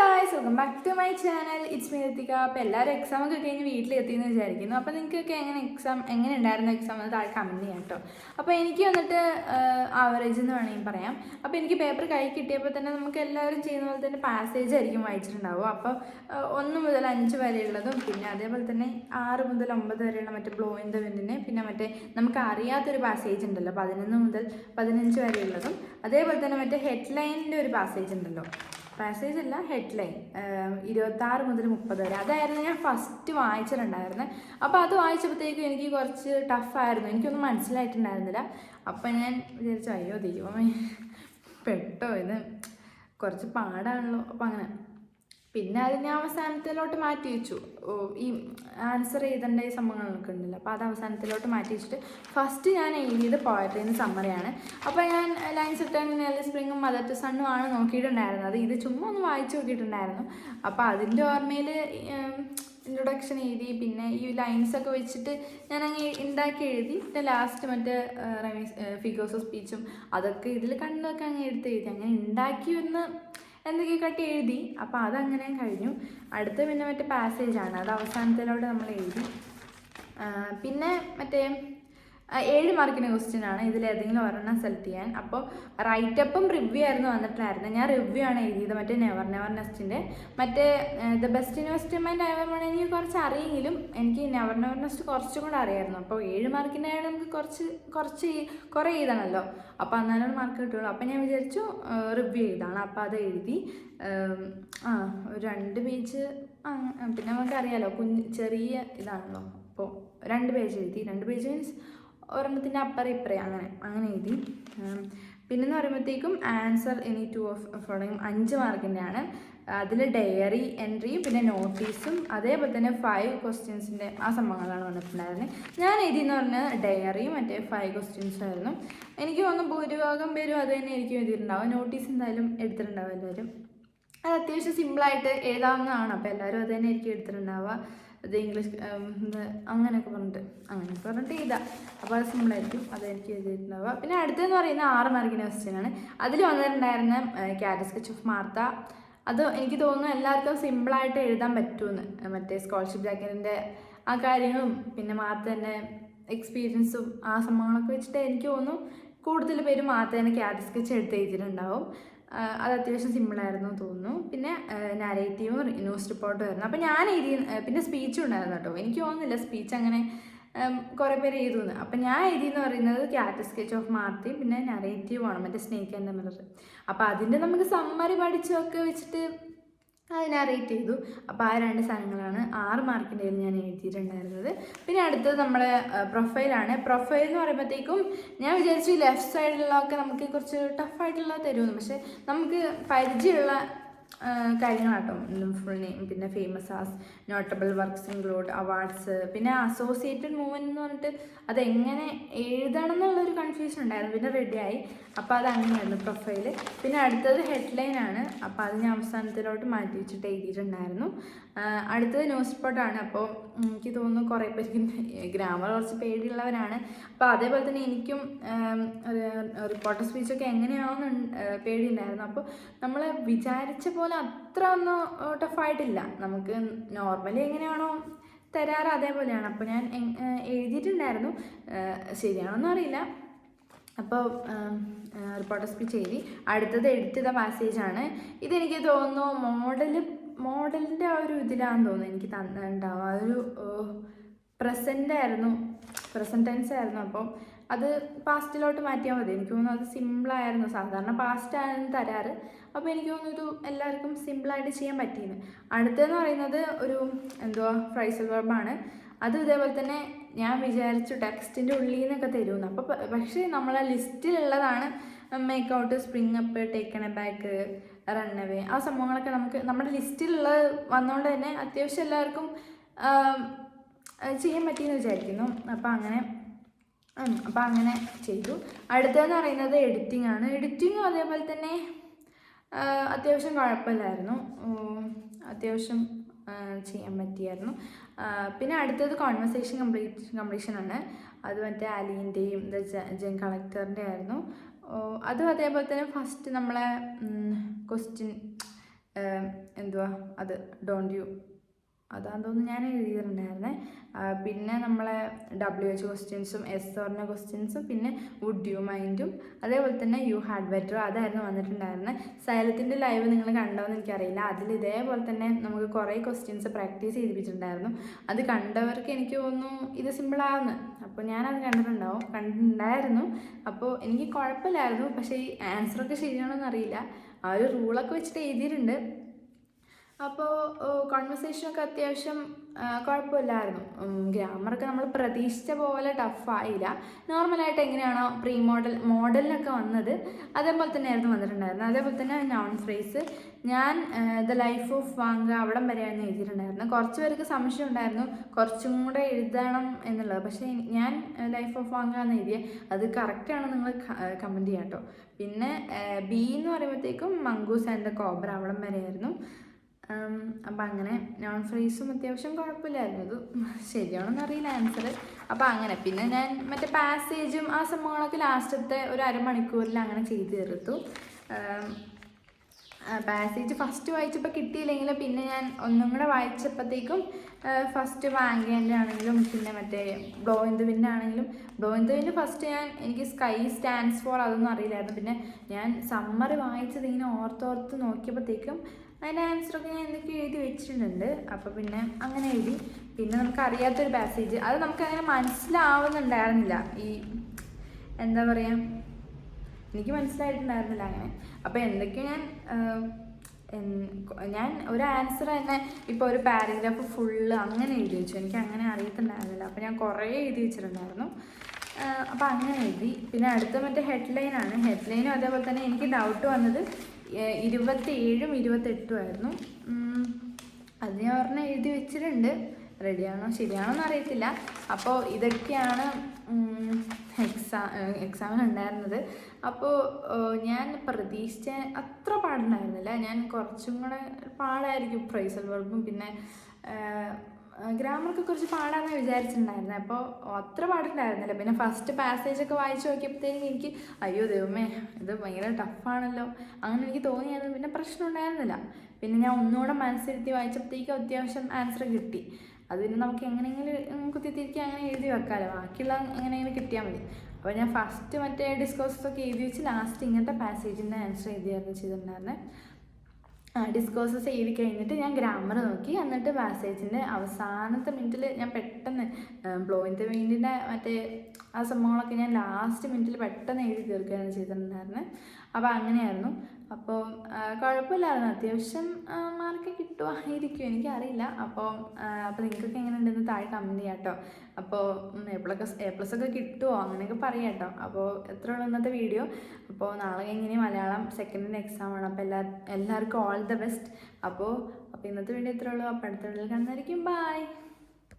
Guys, welcome back to my channel. It's me Rithika. അപ്പോൾ എല്ലാവരും എക്സാമൊക്കെ കഴിഞ്ഞ് വീട്ടിലെത്തിയെന്ന് വിചാരിക്കുന്നു. അപ്പോൾ നിങ്ങൾക്കൊക്കെ എങ്ങനെ ഉണ്ടായിരുന്നു എക്സാം എന്ന് താഴെ കമൻറ്റ് ചെയ്യാം കേട്ടോ. അപ്പോൾ എനിക്ക് വന്നിട്ട് ആവറേജ് എന്ന് വേണമെങ്കിൽ പറയാം. അപ്പോൾ എനിക്ക് പേപ്പർ കൈ കിട്ടിയപ്പോൾ തന്നെ നമുക്ക് എല്ലാവരും ചെയ്യുന്ന പോലെ തന്നെ പാസേജ് ആയിരിക്കും വായിച്ചിട്ടുണ്ടാവും. അപ്പോൾ 1 മുതൽ 5 വരെയുള്ളതും പിന്നെ അതേപോലെ തന്നെ 6 മുതൽ 9 വരെയുള്ള മറ്റേ ബ്ലോ ഇൻ ദ വിൻഡിനെ, പിന്നെ മറ്റേ നമുക്ക് അറിയാത്തൊരു പാസേജ് ഉണ്ടല്ലോ 11 മുതൽ 15 വരെയുള്ളതും, അതേപോലെ തന്നെ മറ്റേ ഹെഡ്ലൈനിൻ്റെ ഒരു പാസേജ് ഉണ്ടല്ലോ, പാസേജ് അല്ല ഹെഡ്ലൈൻ, 26 മുതൽ 30 വരെ. അതായിരുന്നു ഞാൻ ഫസ്റ്റ് വായിച്ചിട്ടുണ്ടായിരുന്നത്. അപ്പോൾ അത് വായിച്ചപ്പോഴത്തേക്കും എനിക്ക് കുറച്ച് ടഫായിരുന്നു, എനിക്കൊന്നും മനസ്സിലായിട്ടുണ്ടായിരുന്നില്ല. അപ്പം ഞാൻ വിചാരിച്ചു അയ്യോ ദൈവമേ പെട്ടോ, ഇത് കുറച്ച് പാടാണല്ലോ. അപ്പം അങ്ങനെ പിന്നെ അത് ഞാൻ അവസാനത്തിലോട്ട് മാറ്റി വെച്ചു. ഈ ആൻസർ ചെയ്തേണ്ട ഈ സംഭവങ്ങളൊക്കെ ഉണ്ടല്ലോ, അപ്പോൾ അത് അവസാനത്തിലോട്ട് മാറ്റി വെച്ചിട്ട് ഫസ്റ്റ് ഞാൻ എഴുതിയത് പോയട്രീന്ന് സമ്മറിയാണ്. അപ്പോൾ ഞാൻ ലൈൻസ് റിട്ടേണിങ് എർലി സ്പ്രിങ്ങും മദർ ടു സണ്ണും ആണ് നോക്കിയിട്ടുണ്ടായിരുന്നത്. ഇത് ചുമ്മാ ഒന്ന് വായിച്ചു നോക്കിയിട്ടുണ്ടായിരുന്നു. അപ്പോൾ അതിൻ്റെ ഓർമ്മയിൽ ഇൻട്രൊഡക്ഷൻ എഴുതി, പിന്നെ ഈ ലൈൻസൊക്കെ വെച്ചിട്ട് ഞാൻ അങ്ങ് ഉണ്ടാക്കി എഴുതി. പിന്നെ ലാസ്റ്റ് മറ്റേ ഫിഗേഴ്സ് ഓഫ് സ്പീച്ചും അതൊക്കെ ഇതിൽ കണ്ടൊക്കെ അങ്ങ് എഴുതി അങ്ങനെ ഉണ്ടാക്കി ഒന്ന് എന്തൊക്കെ കട്ടി എഴുതി. അപ്പോൾ അതങ്ങനെ കഴിഞ്ഞു. അടുത്ത പിന്നെ മറ്റേ പാസേജാണ്, അത് അവസാനത്തിലോട്ട് നമ്മൾ എഴുതി. പിന്നെ മറ്റേ 7 മാർക്കിൻ്റെ ക്വസ്റ്റ്യൻ ആണ്, ഇതിലേതെങ്കിലും ഒരെണ്ണം സെലക്ട് ചെയ്യാൻ. അപ്പോൾ റൈറ്റപ്പും റിവ്യൂ ആയിരുന്നു വന്നിട്ടുണ്ടായിരുന്നത്. ഞാൻ റിവ്യൂ ആണ് എഴുതിയത്, മറ്റേ നെവർ നെസ്റ്റിൻ്റെ. മറ്റേ ദ ബെസ്റ്റ് ഇൻവെസ്റ്റ്മെൻറ്റ് എവർ എനിക്ക് കുറച്ച് അറിയെങ്കിലും എനിക്ക് നെവർ നെസ്റ്റ് കുറച്ചും കൂടെ അറിയായിരുന്നു. അപ്പോൾ 7 മാർക്കിൻ്റെ ആയത് നമുക്ക് കുറേ എഴുതണമല്ലോ, അപ്പോൾ എന്നാലും മാർക്ക് കിട്ടുള്ളൂ. അപ്പോൾ ഞാൻ വിചാരിച്ചു റിവ്യൂ എഴുതാണ്. അപ്പോൾ അത് എഴുതി. ഒരു 2 പേജ്, പിന്നെ നമുക്കറിയാലോ ചെറിയ ഇതാണല്ലോ, അപ്പോൾ 2 പേജ് എഴുതി. 2 പേജ് മീൻസ് ഒരെണ്ണത്തിൻ്റെ അപ്പുറം ഇപ്പുറം അങ്ങനെ എഴുതി. പിന്നെന്ന് പറയുമ്പോഴത്തേക്കും ആൻസർ എനി 2 ഓഫ് ഫോളോയിങ് 5 മാർക്കിൻ്റെ ആണ്. അതിൽ ഡയറി എൻട്രിയും പിന്നെ നോട്ടീസും അതേപോലെ തന്നെ 5 ക്വസ്റ്റ്യൻസിൻ്റെ ആ സംഭവങ്ങളാണ് വന്നിട്ടുണ്ടായിരുന്നത്. ഞാൻ എഴുതിയെന്ന് പറഞ്ഞാൽ ഡയറിയും മറ്റേ 5 ക്വസ്റ്റ്യൻസും ആയിരുന്നു. എനിക്ക് തോന്നുന്നു ഭൂരിഭാഗം പേരും അത് തന്നെ ആയിരിക്കും എഴുതിയിട്ടുണ്ടാവും. നോട്ടീസ് എന്തായാലും എടുത്തിട്ടുണ്ടാവും എല്ലാവരും. അത് അത്യാവശ്യം സിമ്പിളായിട്ട് എഴുതാവുന്നതാണ്. അപ്പോൾ എല്ലാവരും അത് തന്നെ ആയിരിക്കും എടുത്തിട്ടുണ്ടാവുക. അത് ഇംഗ്ലീഷ് അങ്ങനെയൊക്കെ പറഞ്ഞിട്ട് എഴുതാം. അപ്പോൾ അത് സിമ്പിളായിരിക്കും, അതെനിക്ക് എഴുതിയിട്ടുണ്ടാവുക. പിന്നെ അടുത്തതെന്ന് പറയുന്നത് 6 മാർക്കിൻ്റെ ക്വസ്റ്റ്യനാണ്. അതിൽ വന്നിട്ടുണ്ടായിരുന്ന ക്യാരറ്റ് സ്കെച്ച് ഓഫ് മാർത്ത. അത് എനിക്ക് തോന്നുന്നു എല്ലാവർക്കും സിമ്പിളായിട്ട് എഴുതാൻ പറ്റുമെന്ന്. മറ്റേ സ്കോളർഷിപ്പ് ജാക്കറ്റിൻ്റെ ആ കാര്യങ്ങളും പിന്നെ മാർത്തേൻ്റെ എക്സ്പീരിയൻസും ആ സംഭവങ്ങളൊക്കെ വെച്ചിട്ട് എനിക്ക് തോന്നുന്നു കൂടുതൽ പേര് മാർത്തേൻ്റെ ക്യാരറ്റ് സ്കെച്ച് എടുത്ത് എഴുതിയിട്ടുണ്ടാവും. അത് അത്യാവശ്യം സിമ്പിളായിരുന്നു തോന്നുന്നു. പിന്നെ നാരേറ്റീവും ന്യൂസ് റിപ്പോർട്ടും ആയിരുന്നു. അപ്പോൾ ഞാൻ എഴുതി. പിന്നെ സ്പീച്ചും ഉണ്ടായിരുന്നു കേട്ടോ. എനിക്ക് തോന്നുന്നില്ല സ്പീച്ച് അങ്ങനെ കുറേ പേര് എഴുതുന്നു. അപ്പം ഞാൻ എഴുതിയെന്ന് പറയുന്നത് ക്യാരറ്റ് സ്കെച്ച് ഓഫ് മാർത്തി, പിന്നെ നറേറ്റീവാണ് മറ്റേ സ്നേക്ക് ആൻഡ് ദ മിറർ. അപ്പോൾ അതിൻ്റെ നമുക്ക് സമ്മറി പഠിച്ചൊക്കെ വെച്ചിട്ട് അത് നറേറ്റ് ചെയ്തു. അപ്പോൾ ആ 2 സാധനങ്ങളാണ് 6 മാർക്കിൻ്റെ ഞാൻ എഴുതിയിട്ടുണ്ടായിരുന്നത്. പിന്നെ അടുത്തത് നമ്മളെ പ്രൊഫൈലാണ്. പ്രൊഫൈൽ എന്ന് പറയുമ്പോഴത്തേക്കും ഞാൻ വിചാരിച്ചു ലെഫ്റ്റ് സൈഡിലുള്ളതൊക്കെ നമുക്ക് കുറച്ച് ടഫായിട്ടുള്ള തരുമെന്ന്. പക്ഷേ നമുക്ക് പരിചയമുള്ള കാര്യങ്ങളാട്ടോ. ഫുൾ നെയിം, പിന്നെ famous as, notable works include, awards, പിന്നെ അസോസിയേറ്റഡ് മൂവ്മെൻറ്റ് എന്ന് പറഞ്ഞിട്ട് അതെങ്ങനെ എഴുതണം എന്നുള്ളൊരു കൺഫ്യൂഷൻ ഉണ്ടായിരുന്നു. പിന്നെ റെഡിയായി. അപ്പോൾ അത് അങ്ങനെയായിരുന്നു പ്രൊഫൈല്. പിന്നെ അടുത്തത് ഹെഡ്ലൈനാണ്. അപ്പോൾ അത് ഞാൻ അവസാനത്തിലോട്ട് മാറ്റി വെച്ചിട്ട് എഴുതിയിട്ടുണ്ടായിരുന്നു. അടുത്തത് ന്യൂസ് റിപ്പോർട്ടാണ്. അപ്പോൾ എനിക്ക് തോന്നുന്നു കുറേ പേർക്ക് ഗ്രാമർ കുറച്ച് പേടിയുള്ളവരാണ്. അപ്പോൾ അതേപോലെ തന്നെ എനിക്കും റിപ്പോർട്ടർ സ്പീച്ചൊക്കെ എങ്ങനെയാവുമെന്ന് പേടിയുണ്ടായിരുന്നു. അപ്പോൾ നമ്മൾ വിചാരിച്ച പോലെ അത്ര ഒന്നും ടഫായിട്ടില്ല. നമുക്ക് നോർമലി എങ്ങനെയാണോ തരാറ് അതേപോലെയാണ്. അപ്പോൾ ഞാൻ എഴുതിയിട്ടുണ്ടായിരുന്നു, ശരിയാണോന്നും അറിയില്ല. അപ്പോൾ റിപ്പോർട്ടർ സ്പീച്ച് എഴുതി. അടുത്തത് എഡിറ്റ് ചെയ്ത പാസേജാണ്. ഇതെനിക്ക് തോന്നുന്നു മോഡലിൻ്റെ ആ ഒരു ഇതിലാണെന്ന് തോന്നുന്നു എനിക്ക് തന്നിട്ടുണ്ടാവുക. അതൊരു പ്രസൻറ്റ് ടെൻസ് ആയിരുന്നു. അപ്പോൾ അത് പാസ്റ്റിലോട്ട് മാറ്റിയാൽ മതി. എനിക്ക് തോന്നുന്നു അത് സിമ്പിളായിരുന്നു. സാധാരണ പാസ്റ്റാണ് തരാറ്. അപ്പോൾ എനിക്ക് തോന്നുന്നു ഇത് എല്ലാവർക്കും സിമ്പിളായിട്ട് ചെയ്യാൻ പറ്റിയെന്ന്. അടുത്തതെന്ന് പറയുന്നത് ഒരു ഫ്രൈസൽ വെർബാണ്. അതും ഇതേപോലെ തന്നെ ഞാൻ വിചാരിച്ചു ടെക്സ്റ്റിൻ്റെ ഉള്ളിൽ നിന്നൊക്കെ തരുമെന്ന്. അപ്പോൾ പക്ഷേ നമ്മളെ ലിസ്റ്റിലുള്ളതാണ് make out, spring up, taken aback, run away, ആ സംഭവങ്ങളൊക്കെ നമുക്ക് നമ്മുടെ ലിസ്റ്റിലുള്ളത് വന്നുകൊണ്ട് തന്നെ അത്യാവശ്യം എല്ലാവർക്കും ചെയ്യാൻ പറ്റിയെന്ന് വിചാരിക്കുന്നു. അപ്പോൾ അങ്ങനെ ചെയ്തു. അടുത്തതെന്ന് പറയുന്നത് എഡിറ്റിംഗ് ആണ്. എഡിറ്റിങ്ങും അതേപോലെ തന്നെ അത്യാവശ്യം കുഴപ്പമില്ലായിരുന്നു, അത്യാവശ്യം ചെയ്യാൻ പറ്റിയായിരുന്നു. പിന്നെ അടുത്തത് കോൺവെർസേഷൻ കംപ്ലീഷനാണ്. അത് മറ്റേ അലീൻ്റെയും ജെൻ കളക്ടറിൻ്റെ ആയിരുന്നു. അതും അതേപോലെ തന്നെ ഫസ്റ്റ് നമ്മളെ ക്വസ്റ്റ്യൻ എന്തുവാ അത് ഡോണ്ട് യു അതാന്ന് തോന്നുന്നു ഞാൻ എഴുതിയിട്ടുണ്ടായിരുന്നേ. പിന്നെ നമ്മളെ WH ക്വസ്റ്റ്യൻസും SOറിൻ്റെ ക്വസ്റ്റ്യൻസും പിന്നെ വുഡ് യു മൈൻഡും അതേപോലെ തന്നെ യു ഹാഡ് ബെറ്റർ അതായിരുന്നു വന്നിട്ടുണ്ടായിരുന്നത്. സൈലത്തിൻ്റെ ലൈവ് നിങ്ങൾ കണ്ടോയെന്ന് എനിക്കറിയില്ല. അതിൽ ഇതേപോലെ തന്നെ നമുക്ക് കുറേ ക്വസ്റ്റ്യൻസ് പ്രാക്ടീസ് ചെയ്യിപ്പിച്ചിട്ടുണ്ടായിരുന്നു. അത് കണ്ടവർക്ക് എനിക്ക് തോന്നുന്നു ഇത് സിമ്പിളാകുന്നു. അപ്പോൾ ഞാനത് കണ്ടിട്ടുണ്ടായിരുന്നു. അപ്പോൾ എനിക്ക് കുഴപ്പമില്ലായിരുന്നു. പക്ഷേ ഈ ആൻസറൊക്കെ ശരിയാണോന്ന് അറിയില്ല. ആ ഒരു റൂളൊക്കെ വെച്ചിട്ട് എഴുതിയിട്ടുണ്ട്. അപ്പോൾ കോൺവെർസേഷനൊക്കെ അത്യാവശ്യം കുഴപ്പമില്ലായിരുന്നു. ഗ്രാമറൊക്കെ നമ്മൾ പ്രതീക്ഷിച്ച പോലെ ടഫായില്ല. നോർമലായിട്ട് എങ്ങനെയാണോ മോഡലിനൊക്കെ വന്നത് അതേപോലെ തന്നെയായിരുന്നു വന്നിട്ടുണ്ടായിരുന്നത്. അതേപോലെ തന്നെ നൗൺ ഫ്രേസ് ഞാൻ ദ ലൈഫ് ഓഫ് വാങ്ക അവിടം വരെയായിരുന്നു എഴുതിയിട്ടുണ്ടായിരുന്നു. കുറച്ച് പേർക്ക് സംശയം ഉണ്ടായിരുന്നു കുറച്ചും കൂടെ എഴുതണം എന്നുള്ളത്. പക്ഷേ ഞാൻ ലൈഫ് ഓഫ് വാങ്ക എന്ന് എഴുതിയത് അത് കറക്റ്റാണ് നിങ്ങൾ കമൻറ്റ് ചെയ്യാം കേട്ടോ. പിന്നെ ബി എന്ന് പറയുമ്പോഴത്തേക്കും മംഗൂസ് ആൻഡ് ദ കോബ്ര അവിടം വരെയായിരുന്നു. അപ്പം അങ്ങനെ നോൺ ഫ്രേസും അത്യാവശ്യം കുഴപ്പമില്ലായിരുന്നു. ഇത് ശരിയാണെന്ന് അറിയില്ല ആൻസർ. അപ്പം അങ്ങനെ പിന്നെ ഞാൻ മറ്റേ പാസേജും ആ സംഭവങ്ങളൊക്കെ ലാസ്റ്റത്തെ ഒരു അരമണിക്കൂറിൽ അങ്ങനെ ചെയ്ത് തീർത്തു. പാസേജ് ഫസ്റ്റ് വായിച്ചപ്പോൾ കിട്ടിയില്ലെങ്കിൽ പിന്നെ ഞാൻ ഒന്നും കൂടെ വായിച്ചപ്പോഴത്തേക്കും ഫസ്റ്റ് വാങ്കേൻ്റെ ആണെങ്കിലും പിന്നെ മറ്റേ ബ്ലോ ഇൻ ദ വിൻഡ് ആണെങ്കിലും blow in the wind first എനിക്ക് സ്കൈ സ്റ്റാൻഡ്സ് ഫോർ അതൊന്നും അറിയില്ലായിരുന്നു. പിന്നെ ഞാൻ സമ്മറി വായിച്ചത് ഇങ്ങനെ ഓർത്തോർത്ത് നോക്കിയപ്പോഴത്തേക്കും അതിൻ്റെ ആൻസറൊക്കെ ഞാൻ എന്തൊക്കെ എഴുതി വെച്ചിട്ടുണ്ട്. അപ്പോൾ പിന്നെ അങ്ങനെ എഴുതി. പിന്നെ നമുക്ക് അറിയാത്തൊരു പാസേജ് അത് നമുക്കങ്ങനെ മനസ്സിലാവുന്നുണ്ടായിരുന്നില്ല. ഈ എന്താ പറയുക എനിക്ക് മനസ്സിലായിട്ടുണ്ടായിരുന്നില്ല അങ്ങനെ. അപ്പോൾ എന്തൊക്കെയോ ഞാൻ ഒരു ആൻസർ തന്നെ ഇപ്പോൾ ഒരു പാരഗ്രാഫ് ഫുള്ള് അങ്ങനെ എഴുതി വെച്ചു. എനിക്ക് അങ്ങനെ അറിയത്തുണ്ടായിരുന്നില്ല. അപ്പോൾ ഞാൻ കുറേ എഴുതി വെച്ചിട്ടുണ്ടായിരുന്നു. അപ്പോൾ അങ്ങനെ എഴുതി. പിന്നെ അടുത്ത മറ്റേ ഹെഡ്ലൈനാണ്. ഹെഡ്ലൈനും അതേപോലെ തന്നെ എനിക്ക് ഡൗട്ട് വന്നത് 27ഉം 28ഉം ആയിരുന്നു. അത് ഞാൻ ഒരെണ്ണം എഴുതി വെച്ചിട്ടുണ്ട്. റെഡിയാണോ ശരിയാണോന്ന് അറിയത്തില്ല. അപ്പോൾ ഇതൊക്കെയാണ് എക്സാമിനുണ്ടായിരുന്നത്. അപ്പോൾ ഞാൻ പ്രതീക്ഷിച്ച അത്ര പാടുണ്ടായിരുന്നില്ല. ഞാൻ കുറച്ചും കൂടെ പാടായിരിക്കും ഫ്രേസൽ വെർബും പിന്നെ ഗ്രാമറൊക്കെ കുറച്ച് പാടാമെന്ന് വിചാരിച്ചിട്ടുണ്ടായിരുന്നത്. അപ്പോൾ അത്ര പാടുണ്ടായിരുന്നില്ല. പിന്നെ ഫസ്റ്റ് പാസേജൊക്കെ വായിച്ച് നോക്കിയപ്പോഴത്തേക്കും എനിക്ക് അയ്യോ ദൈവമേ ഇത് ഭയങ്കര ടഫാണല്ലോ അങ്ങനെ എനിക്ക് തോന്നിയായിരുന്നു. പിന്നെ പ്രശ്നം ഉണ്ടായിരുന്നില്ല. പിന്നെ ഞാൻ ഒന്നുകൂടെ മനസ്സിരുത്തി വായിച്ചപ്പോഴത്തേക്കും അത്യാവശ്യം ആൻസർ കിട്ടി. അത് പിന്നെ നമുക്ക് എങ്ങനെയെങ്കിലും കുത്തിത്തിരിക്കുക അങ്ങനെ എഴുതി വെക്കാമല്ലോ. ബാക്കിയുള്ള എങ്ങനെയെങ്കിലും കിട്ടിയാൽ മതി. അപ്പോൾ ഞാൻ ഫസ്റ്റ് മറ്റേ ഡിസ്കോഴ്സൊക്കെ എഴുതി വെച്ച് ലാസ്റ്റ് ഇങ്ങനത്തെ പാസേജിൻ്റെ ആൻസർ എഴുതിയായിരുന്നു ചെയ്തിട്ടുണ്ടായിരുന്നത്. ഡിസ്കോഴ്സസ് എഴുതി കഴിഞ്ഞിട്ട് ഞാൻ ഗ്രാമർ നോക്കി. എന്നിട്ട് പാസേജിൻ്റെ അവസാനത്തെ മിനിറ്റിൽ ഞാൻ പെട്ടെന്ന് ബ്ലോ ഇൻ ദ വിൻഡിൻ്റെ മറ്റേ ആ സംഭവങ്ങളൊക്കെ ഞാൻ ലാസ്റ്റ് മിനിറ്റിൽ പെട്ടെന്ന് എഴുതി തീർക്കുകയാണ് ചെയ്തിട്ടുണ്ടായിരുന്നത്. അപ്പോൾ അങ്ങനെയായിരുന്നു. അപ്പോൾ കുഴപ്പമില്ലായിരുന്നു. അത്യാവശ്യം മാർക്ക് കിട്ടുമായിരിക്കും എനിക്കറിയില്ല. അപ്പോൾ നിങ്ങൾക്കൊക്കെ എങ്ങനെ ഉണ്ടെന്ന് താഴെ കമൻറ്റ് ചെയ്യാം കേട്ടോ. അപ്പോൾ A+ ഒക്കെ കിട്ടുമോ അങ്ങനെയൊക്കെ പറയാം കേട്ടോ. അപ്പോൾ എത്ര ഉള്ളൂ ഇന്നത്തെ വീഡിയോ. അപ്പോൾ നാളെ കഴിഞ്ഞ് മലയാളം സെക്കൻഡിൻ്റെ എക്സാമാണ്. അപ്പോൾ എല്ലാവർക്കും ഓൾ ദ ബെസ്റ്റ്. അപ്പോൾ ഇന്നത്തെ വീഡിയോ എത്ര ഉള്ളൂ. അപ്പോൾ അടുത്ത വീഡിയോയിൽ കാണുന്നതായിരിക്കും. ബൈ.